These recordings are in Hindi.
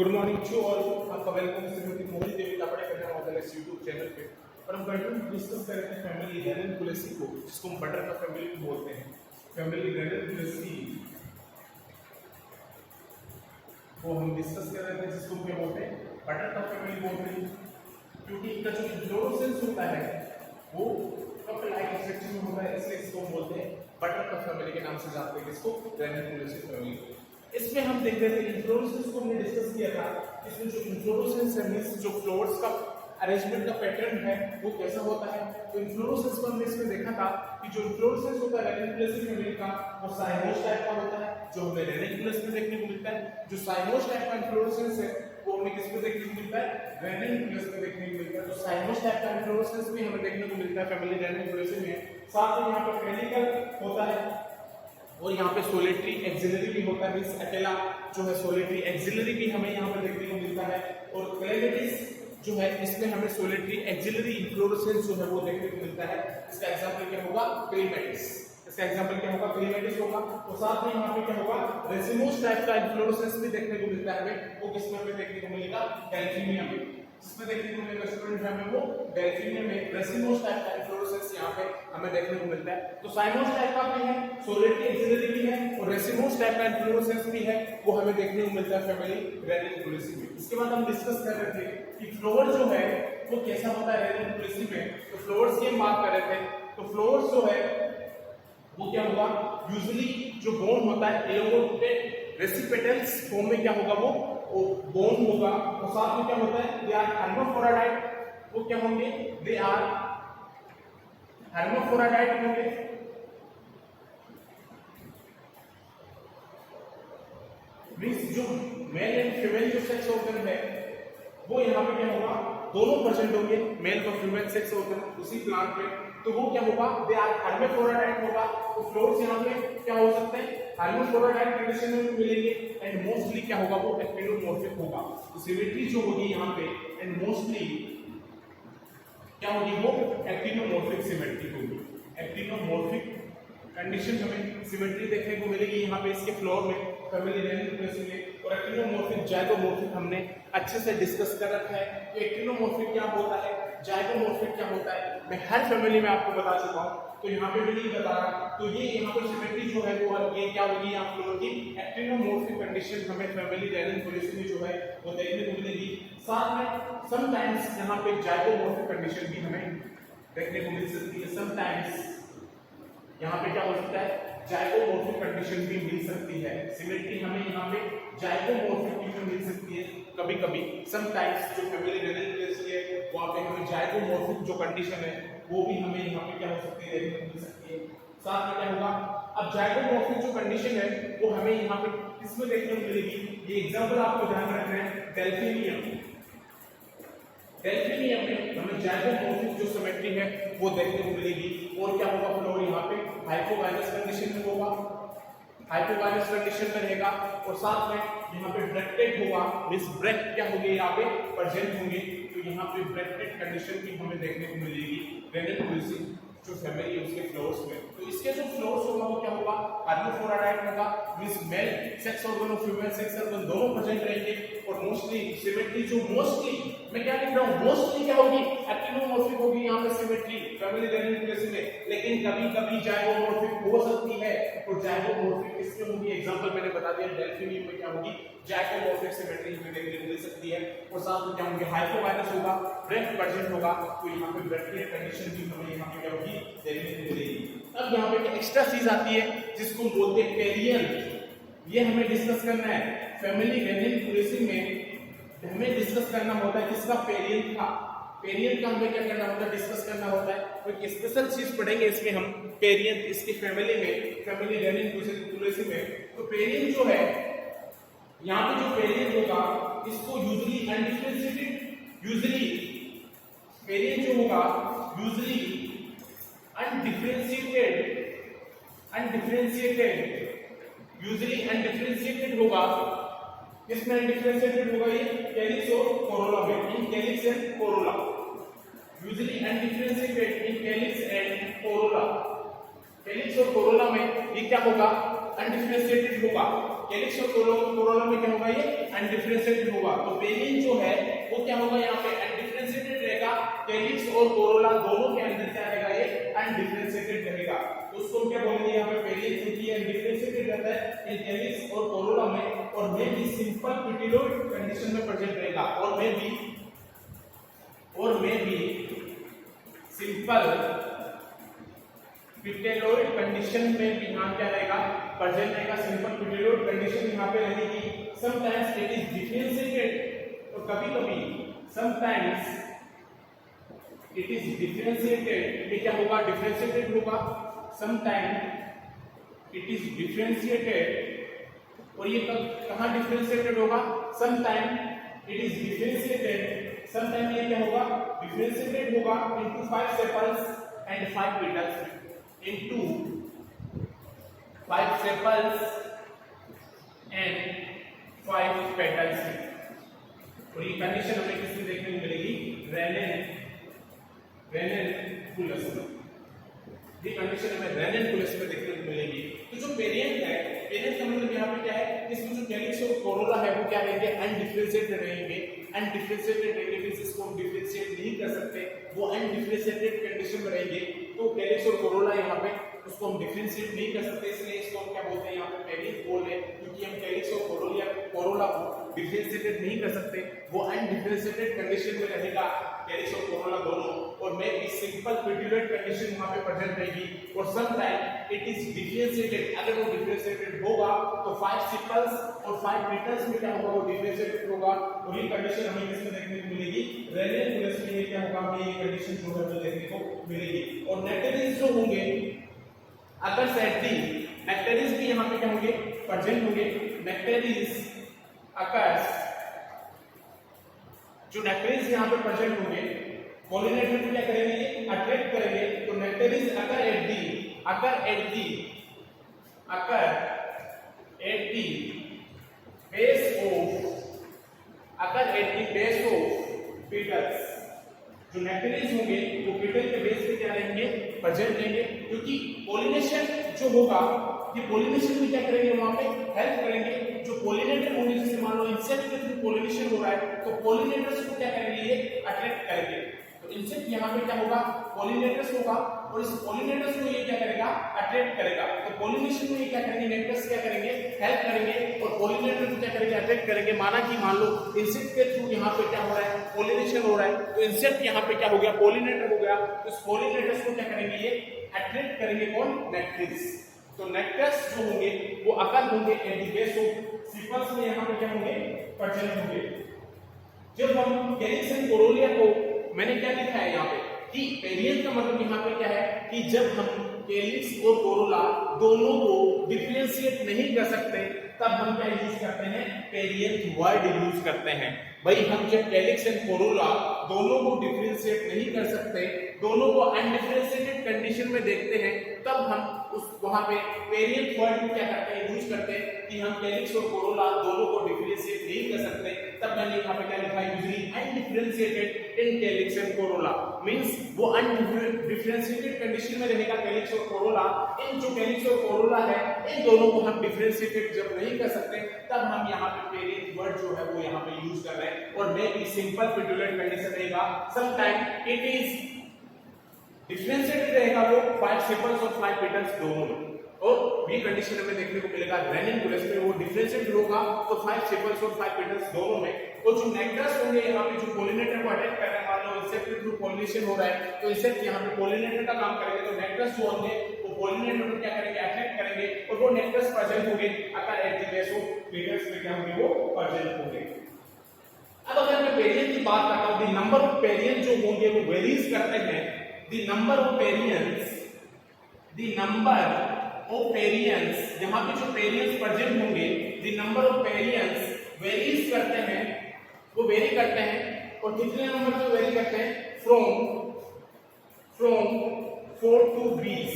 गुड मॉर्निंग टू ऑल, आपका वेलकम श्रीमती मोहिनी देवी तापड़े करने वाले इस यूट्यूब चैनल पे। और हम कंटिन्यू डिस्कस कर रहे हैं फैमिली रेनन-कुलेसी को, जिसको हम बटर का फैमिली भी बोलते हैं। फैमिली रेनन-कुलेसी को हम डिस्कस कर रहे थे, जिसको क्या बोलते हैं, बटर का फैमिली बोलते हैं, क्योंकि इनका जो इन्फ्लोरेसेंस होता है वो कप लाइक स्ट्रक्चर में होता है, इसलिए इसको हम बोलते हैं बटर का फैमिली के नाम से जानते हैं, इसको रेनन-कुलेसी फैमिली। इसमें हम देख रहे थे इन्फ्लोरेसेंस को हमने डिस्कस किया था। इसमें जो इन्फ्लोरेसेंस है मींस जो फ्लावर्स का अरेंजमेंट का पैटर्न है वो कैसा होता है। तो इन्फ्लोरेसेंस को हमने इसमें देखा था कि जो इन्फ्लोरेसेंस होता है रेनिकुलस फैमिली का वो साइमोस टाइप का होता है, जो हमें रेनिकुलस में देखने को मिलता है। जो साइमोस टाइप का इन्फ्लोरेसेंस है वो हमें किसमें देखने को मिलता है, रेनिकुलस में देखने को मिलता है। तो साइमोस टाइप का इन्फ्लोरेसेंस भी हमें देखने को मिलता है फैमिली रेनिकुलस में। साथ में यहाँ पर पेनिकल होता है और यहाँ पे सोलेटरी एक्सिलरी भी होता है, मींस अकेला जो है सोलेटरी एक्सिलरी भी हमें यहाँ पर देखने को मिलता है। और क्लेमेटिस जो है इसमें हमें सोलेटरी एक्सिलरी इन्फ्लोरेसेंस जो है वो देखने को मिलता है। इसका एग्जांपल क्या होगा, क्लेमेटिस। इसका एग्जांपल क्या होगा, क्लेमेटिस होगा। और साथ में यहाँ पे क्या होगा, रेसिमोस टाइप का इन्फ्लोरेसेंस भी देखने को मिलता है हमें। वो किसमें हमें देखने को मिलेगा, डेल्फिनिया में। जिसमें देखने को मिलेगा स्टूडेंट हमें वो डेल्फिनिया में रेसिमोस टाइप का इन्फ्लोरेसेंस यहाँ पे हमें देखने को मिलता है। तो साइमोस टाइप का भी है, सोलेटरी एक्सिलरी भी है और रेसिमोस टाइप का इन्फ्लोरेसेंस भी है, वो हमें देखने को मिलता है फैमिली रेनिकुलेसी में। इसके बाद हम डिस्कस कर रहे थे कि फ्लावर जो है वो कैसा होता है रेनिकुलेसी में। तो फ्लावर्स की हम बात कर रहे थे। तो फ्लावर्स जो है वो क्या होगा, यूजुअली जो बोन होता है एलोगोटेड रेसिपेटल्स फॉर्म में क्या होगा, वो बोन होगा। और साथ में क्या होता है, दे आर हर्माफ्रोडाइट। वो क्या होंगे, दे आर हर्माफ्रोडाइट होंगे। मींस जो मेल एंड फीमेल जो सेक्स ऑर्गन है वो यहाँ पे क्या होगा, दोनों प्रेजेंट होंगे, मेल और फीमेल सेक्स ऑर्गन उसी प्लांट में। तो वो क्या होगा, दे आर हर्माफ्रोडाइट होगा। तो फ्लावर्स यहाँ पे क्या हो सकते हैं, हर्माफ्रोडाइट कंडीशन में मिलेंगे एंड मोस्टली क्या होगा, वो एक्टिनोमॉर्फिक होगा। तो सिमेट्री जो होगी यहाँ पे एंड मोस्टली क्या होगी, वो एक्टिनोमॉर्फिक सिमेट्री होगी। एक्टिनोमॉर्फिक कंडीशन हमें सिमेट्री देखने को मिलेगी यहाँ पे इसके फ्लोर में फैमिली रेनिकुलेसी में। और एक्टिनोमॉर्फिक जाइगोमॉर्फिक हमने अच्छे से डिस्कस कर रखा है कि एक्टिनोमॉर्फिक क्या होता है, जाइगोमॉर्फिक क्या होता है, मैं हर फैमिली में आपको बता चुका हूँ, तो यहाँ पे भी नहीं बता रहा। तो ये यहाँ पर सिमेट्री जो है वो ये क्या होगी, आप लोगों की एक्टिनोमॉर्फिक कंडीशन हमें फैमिली रेनिकुलेसी में जो है वो देखने को मिलेगी। साथ में समटाइम्स यहाँ पे जाइगोमॉर्फिक कंडीशन भी हमें देखने को मिल सकती है। समटाइम्स यहाँ पे क्या हो सकता है, जाइगोमॉर्फिक कंडीशन भी मिल सकती है। सिमेट्री हमें यहाँ पे जाइगोमॉर्फिक भी मिल सकती है कभी कभी। समटाइम्स जो फैमिली रेनिकुलेसी है वहाँ पे हमें जाइगोमॉर्फिक जो कंडीशन है वो भी हमें यहाँ पे क्या हो सकती है, देखने को मिल सकती है। साथ में क्या होगा, अब जाइगोमॉर्फिक जो कंडीशन है वो हमें यहाँ पे किसमें देखने को मिलेगी, ये एग्जाम्पल आपको ध्यान रखना है, डेल्फिनियम। डेल्फिनियम में हमें जाइगोमॉर्फिक जो सिमेट्री है वो देखने को मिलेगी। और क्या होगा, फ्लोर यहाँ पे हाइपोगाइनस कंडीशन में होगा, हाइपोगाइनस कंडीशन में रहेगा। और साथ में यहाँ पे ब्रैक्टेड होगा, मींस ब्रैक्ट क्या होंगे यहाँ पे प्रेजेंट होंगे। तो यहाँ पे ब्रैक्टेड कंडीशन भी हमें देखने को मिलेगी रेनिकुलेसी जो फैमिली है उसके फ्लोर्स में। तो इसके जो फ्लोर्स होगा वो क्या होगा, हर्माफ्रोडाइट होगा, मींस मेल सेक्स ऑर्गन और फीमेल सेक्स ऑर्गन दोनों प्रेजेंट रहेंगे। और मोस्टली सिमेट्री जो मोस्टली, मैं क्या लिख रहा हूँ, मोस्टली क्या होगी, एक्टिनोमॉर्फिक होगी यहाँ पे सिमेट्री फैमिली रेनिकुलेसी में। लेकिन कभी कभी जाइगोमॉर्फिक हो सकती है। और जाइगोमॉर्फिक किसमें होगी, एग्जांपल मैंने बता दिया, डेल्फिनियम में क्या होगी, जाइगोमॉर्फिक सिमेट्री हमें देखने को मिल सकती है। और साथ में क्या होंगे, हाइपोगाइनस होगा, ब्रेस्ट प्रेजेंट होगा। तो यहाँ पे ब्रैक्टेड कंडीशन भी हमें यहाँ पे क्या होगी, देखने को मिलेगी। अब यहाँ पे एक्स्ट्रा चीज आती है जिसको बोलते हैं पेरियन। ये हमें डिस्कस करना है फैमिली रेनिकुलेसी में, हमें डिस्कस करना होता है किसका, पेरियन का। पेरियन का हमें क्या करना होता है, डिस्कस करना होता है। कोई स्पेशल चीज पढ़ेंगे इसमें हम, पेरियन इसकी फैमिली में, फैमिली रेनिकुलेसी में। तो पेरियन जो है यहाँ पे जो पेरियन होगा इसको यूजुअली अनडिफरेंशिएटेड, यूजुअली पेरियन जो होगा यूजुअली अनडिफरेंशिएटेड होगा। किसमें अनडिफरेंशिएटेड होगा, ये कैलिक्स और कोरोला में, in calyx and corolla. Usually undifferentiated in calyx and corolla. Calyx और कोरोला में ये क्या होगा, अनडिफरेंशिएटेड होगा। कैलिक्स और कोरोला में क्या होगा, ये अनडिफरेंशिएटेड होगा। तो पेरियन जो है वो क्या होगा यहाँ पे अनडिफरेंशिएटेड रहेगा, कैलिक्स और कोरोला दोनों के अंदर क्या रहेगा ये अनडिफरेंशिएटेड रहेगा। तो उसको क्या बोलेंगे यहाँ पे पेरियन क्योंकि ये अनडिफरेंशिएटेड रहता है इन कैलिक्स और कोरोला में, और में भी सिंपल पेटिलोइड कंडीशन में प्रेजेंट रहेगा, और में भी सिंपल पेटिलोइड कंडीशन में भी यहाँ क्या रहेगा प्रेजेंट रहेगा। सिंपल पेटिलोइड कंडीशन यहाँ पे रहेगी। समटाइम्स इट इज डिफरेंशिएटेड, तो कभी कभी समटाइम्स इट इज डिफरेंशिएटेड, ये क्या होगा डिफरेंशिएटेड होगा। समटाइम इट इज डिफरेंशिएटेड, और ये कहाँ डिफरेंशिएटेड होगा, sometime it is differentiated, sometime ये क्या होगा डिफरेंशिएटेड होगा into 5 sepals and 5 petals, into 5 sepals and 5 petals. और ये कंडीशन हमें किसमें देखने को मिलेगी, रेनन-कुलस में। ये कंडीशन हमें रेनन-कुलस में देखने को मिलेगी। तो जो पेरियन है, पेरियन का मतलब यहाँ पे क्या है, इसमें जो कैलिक्स और कोरोला है वो क्या रहेंगे अनडिफरेंशिएटेड रहेंगे। अनडिफरेंशिएटेड रहेंगे मींस इसको हम डिफरेंशिएट नहीं कर सकते, वो अनडिफरेंशिएटेड कंडीशन में रहेंगे। तो कैलिक्स और कोरोला यहाँ पे उसको हम डिफरेंशिएट नहीं कर सकते, इसलिए इसको हम क्या बोलते हैं यहाँ पे पेरियन बोल रहे हैं, क्योंकि हम कैलिक्स और कोरोला को डिफरेंशिएटेड नहीं कर सकते, वो अनडिफरेंशिएटेड कंडीशन में रहेगा कैलिक्स और कोरोला दोनों, और में भी सिंपल पेटिलोइड कंडीशन यहाँ पे प्रेजेंट रहेगी। और समटाइम इट इज डिफरेंशिएटेड, अगर वो डिफरेंशिएटेड होगा तो 5 सेपल्स और 5 पेटल्स में क्या होगा वो डिफरेंशिएटेड होगा। और ये कंडीशन हमें किसमें देखने को मिलेगी, रेनन-कुलस में। ये क्या होगा हमें ये कंडीशन जो है वो देखने को मिलेगी। और नेक्टेरिस जो होंगे अगर सेटली नेक्टेरिस भी यहाँ पे क्या होंगे प्रेजेंट होंगे। नेक्टेरिस अगर जो नेक्टेरिस यहाँ पे प्रेजेंट होंगे पॉलिनेटर को क्या करेंगे अट्रैक्ट करेंगे। तो नेक्टेरिस अगर at the base of petals, जो नेक्टेरिस होंगे वो पेटल के बेस पे क्या रहेंगे प्रेजेंट रहेंगे, क्योंकि पॉलिनेशन जो होगा ये पॉलिनेशन में क्या करेंगे वहां पे हेल्प करेंगे। जो पॉलिनेटर होंगे जैसे मान लो इंसेक्ट के थ्रू पॉलिनेशन हो रहा है तो पॉलिनेटर्स को क्या करेंगे ये अट्रैक्ट करेंगे। तो इंसेक्ट यहाँ पे क्या होगा पॉलिनेटर्स होगा, और इस पॉलिनेटर्स को ये क्या करेगा अट्रैक्ट करेगा। तो पॉलिनेशन में ये क्या करेंगे नेक्टर्स क्या करेंगे हेल्प करेंगे, और पॉलिनेटर को क्या करेंगे अट्रैक्ट करेंगे। माना कि मान लो इंसेक्ट के थ्रू यहाँ पे क्या हो रहा है पॉलिनेशन हो रहा है, तो इंसेक्ट यहाँ पे क्या हो गया पॉलिनेटर हो गया, तो इस पॉलिनेटर्स को क्या करेंगे ये अट्रैक्ट करेंगे कौन नेक्टर्स। तो नेक्टर्स जो होंगे वो अकल होंगे at the base of sepals में यहाँ पे क्या होंगे प्रेजेंट होंगे। जब हम कैलिक्स एंड कोरोलिया को मैंने क्या लिखा है यहाँ पे कि पेरियन का मतलब यहाँ पे क्या है कि जब हम कैलिक्स और कोरोला दोनों को डिफरेंशिएट नहीं कर सकते तब हम क्या यूज करते हैं पेरियन वर्ड यूज करते हैं। भाई हम जब कैलिक्स एंड कोरोला दोनों को डिफरेंशिएट नहीं कर सकते, दोनों को अनडिफरेंशिएटेड कंडीशन में देखते हैं, तब हम उस वहां पे पेरियन वर्ड क्या करते हैं यूज करते हैं कि हम कैलिक्स और कोरोला दोनों को डिफरेंशिएट नहीं कर सकते। तब मैंने यहाँ पे क्या लिखा है usually undifferentiated in calyx and Corolla, means वो अनडिफरेंशिएटेड कंडीशन में रहेगा कैलिक्स और कोरोला। इन जो कैलिक्स और कोरोला है इन दोनों को हम डिफरेंशिएटेड जब नहीं कर सकते तब हम यहाँ पे पेरियन वर्ड जो है वो यहाँ पे यूज कर रहे हैं। और मे बी सिंपल पेटुलेट कंडीशन रहेगा, समटाइम इट इज डिफरेंशिएटेड रहेगा वो 5 सेपल्स और 5 पेटल्स दोनों में, और ये कंडीशन हमें देखने को मिलेगा रेनन-कुलस में वो डिफरेंशिएटेड होगा तो 5 सेपल्स और 5 पेटल्स दोनों में। और जो नेक्टर्स होंगे यहाँ पे जो पॉलिनेटर को अटैक कर रहे हैं, मान लो इंसेक्ट के थ्रू पॉलिनेशन हो रहा है तो इंसेक्ट यहाँ पे पॉलिनेटर का काम करेंगे, तो नेक्टर्स जो होंगे वो पॉलिनेटर को क्या करेंगे अट्रैक्ट करेंगे, और वो नेक्टर्स प्रेजेंट होंगे अगर at the base of petals में क्या होंगे वो प्रेजेंट होंगे। अब अगर मैं पेरियन की बात करता हूं, द नंबर ऑफ पेरियन जो होंगे वो वेरीज करते हैं। द नंबर ऑफ पेरियंस यहां पे जो पेरियंस प्रेजेंट होंगे द नंबर ऑफ पेरियंस वेरीज करते हैं, वो वेरी करते हैं। और कितने नंबर से वेरी करते हैं फ्रॉम 4 to 20,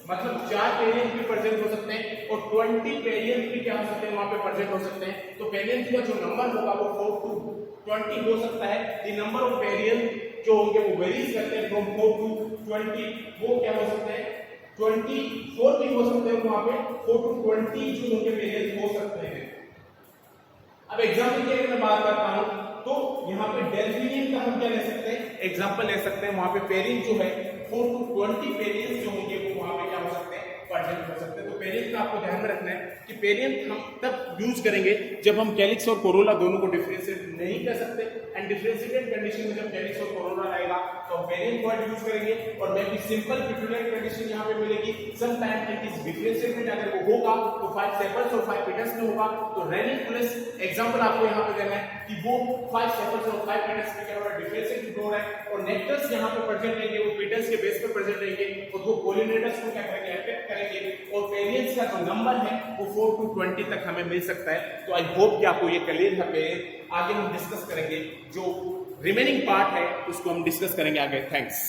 मतलब 4 पेरियंस भी प्रेजेंट हो सकते हैं और 20 पेरियंस भी क्या हो सकते हैं वहां पे प्रेजेंट हो सकते हैं। तो पेरियंस का जो नंबर होगा वो 4 to 20 हो सकता है। द नंबर ऑफ पेरियंस जो होंगे वो वेरीज करते हैं फ्रॉम 4 to 20, वो क्या हो सकते हैं 24 भी हो सकते हैं वहां पे, 4 to 20 जो होंगे पेरियंस हो सकते हैं। अब एग्जाम्पल की अगर मैं बात करता हूं तो यहाँ पे डेल्फिनियन का हम क्या ले सकते हैं, एग्जाम्पल ले सकते हैं। वहां पे पेरिंग जो है 4 to 20 पेरियंस जो होंगे वो वहां पे क्या हो सकते हैं, प्रेजेंट हो सकते हैं। तो पेरियंस का आपको ध्यान में रखना है कि पेरियंस हम तब यूज करेंगे जब हम कैलिक्स और कोरोला दोनों को डिफरेंशिएट नहीं कर सकते, एंड डिफरेंशिएटेड कंडीशन में जब कैलिक्स और कोरोला रहेगा तो हम पेरियंट वर्ड यूज करेंगे। और मैं भी सिंपल पिटुलेट कंडीशन यहाँ पे मिलेगी, some time it is differentiated, अगर वो होगा तो 5 सेपल्स और 5 पेटल्स में होगा। तो रेनिकुलस एग्जांपल आपको यहाँ पे देना है कि वो 5 सेपल्स और 5 पेटल्स में क्या हो रहा है, डिफरेंशिएटेड हो रहा है। और नेक्टर्स यहाँ पे प्रेजेंट रहेंगे, वो पेटल्स के बेस पे प्रेजेंट रहेंगे और वो पोलिनेटर्स को क्या करेंगे, अट्रैक्ट करेंगे। और पेरियंस का जो नंबर है वो 4 to 20 तक हमें मिल सकता है। तो आई होप कि आपको ये क्लियर है। आगे हम डिस्कस करेंगे, जो रिमेनिंग पार्ट है उसको हम डिस्कस करेंगे आगे। थैंक्स।